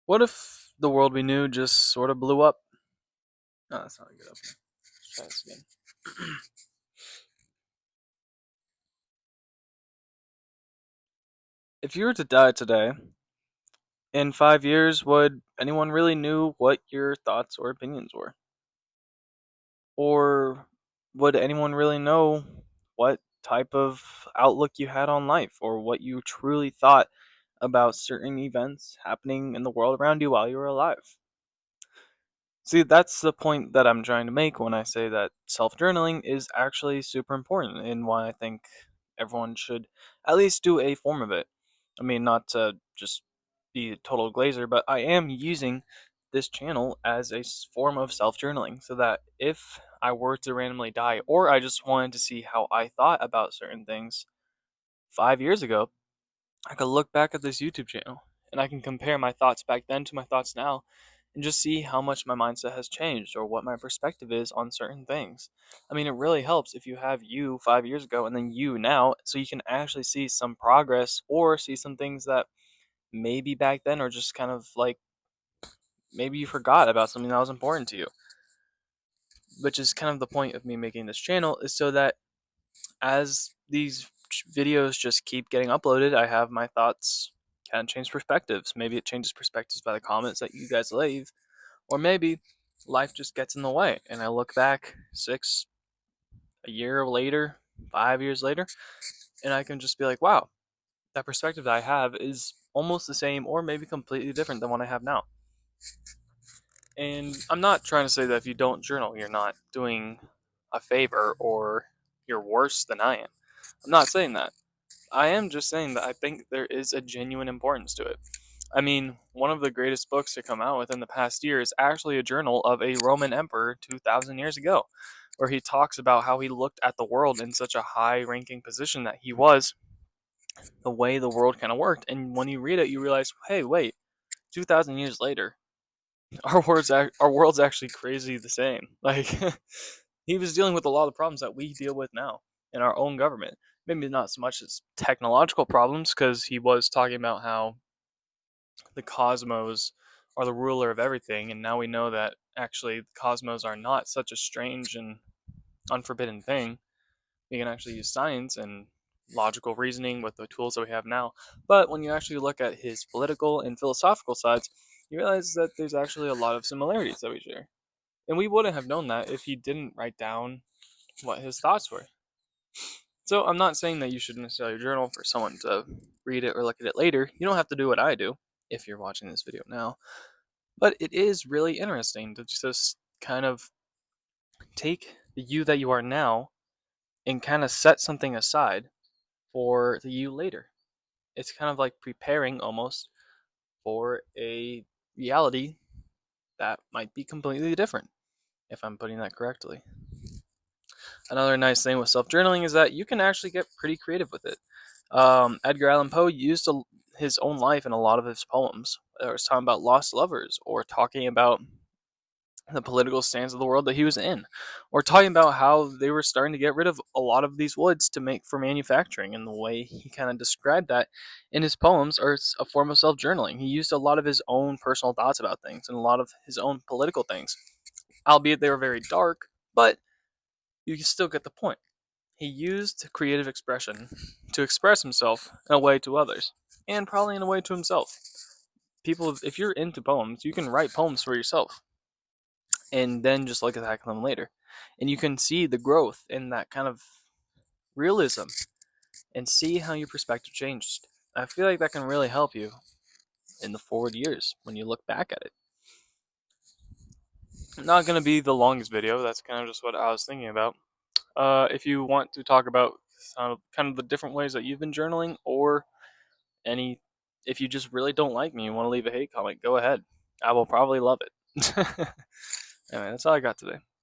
What if the world we knew just sort of blew up? No, that's not a good opening. Let's try this again. If you were to die today, in 5 years, would anyone really knew what your thoughts or opinions were? Or would anyone really know what type of outlook you had on life or what you truly thought about certain events happening in the world around you while you were alive? See, that's the point that I'm trying to make when I say that self journaling is actually super important and why I think everyone should at least do a form of it. I mean, not to just be a total glazer, but I am using this channel as a form of self journaling so that if I were to randomly die or I just wanted to see how I thought about certain things 5 years ago, I could look back at this YouTube channel and I can compare my thoughts back then to my thoughts now and just see how much my mindset has changed or what my perspective is on certain things. I mean, it really helps if you have you 5 years ago and then you now, so you can actually see some progress or see some things that maybe back then are just kind of like maybe you forgot about something that was important to you. Which is kind of the point of me making this channel, is so that as these videos just keep getting uploaded, I have my thoughts kind of change perspectives. Maybe it changes perspectives by the comments that you guys leave, or maybe life just gets in the way and I look back a year later, 5 years later, and I can just be like, wow, that perspective that I have is almost the same or maybe completely different than what I have now. And I'm not trying to say that if you don't journal, you're not doing a favor or you're worse than I am. I'm not saying that. I am just saying that I think there is a genuine importance to it. I mean, one of the greatest books to come out within the past year is actually a journal of a Roman emperor 2,000 years ago, where he talks about how he looked at the world in such a high ranking position that he was, the way the world kind of worked. And when you read it, you realize, hey, wait, 2,000 years later, our world's actually crazy the same. Like, he was dealing with a lot of problems that we deal with now in our own government. Maybe not so much as technological problems, because he was talking about how the cosmos are the ruler of everything, and now we know that actually the cosmos are not such a strange and unforbidden thing. We can actually use science and logical reasoning with the tools that we have now. But when you actually look at his political and philosophical sides, you realize that there's actually a lot of similarities that we share. And we wouldn't have known that if he didn't write down what his thoughts were. So I'm not saying that you should necessarily journal for someone to read it or look at it later. You don't have to do what I do if you're watching this video now. But it is really interesting to just kind of take the you that you are now and kind of set something aside for the you later. It's kind of like preparing almost for a reality that might be completely different, if I'm putting that correctly. Another nice thing with self journaling is that you can actually get pretty creative with it. Edgar Allan Poe used his own life in a lot of his poems. There was talking about lost lovers, or talking about the political stance of the world that he was in, or talking about how they were starting to get rid of a lot of these woods to make for manufacturing. And the way he kind of described that in his poems are a form of self journaling. He used a lot of his own personal thoughts about things and a lot of his own political things, albeit they were very dark, but you can still get the point. He used creative expression to express himself in a way to others, and probably in a way to himself. People, if you're into poems, you can write poems for yourself and then just look at them later. And you can see the growth in that kind of realism and see how your perspective changed. I feel like that can really help you in the forward years when you look back at it. Not going to be the longest video, that's kind of just what I was thinking about. If you want to talk about kind of the different ways that you've been journaling, or any, if you just really don't like me and want to leave a hate comment, go ahead. I will probably love it. Anyway, that's all I got today.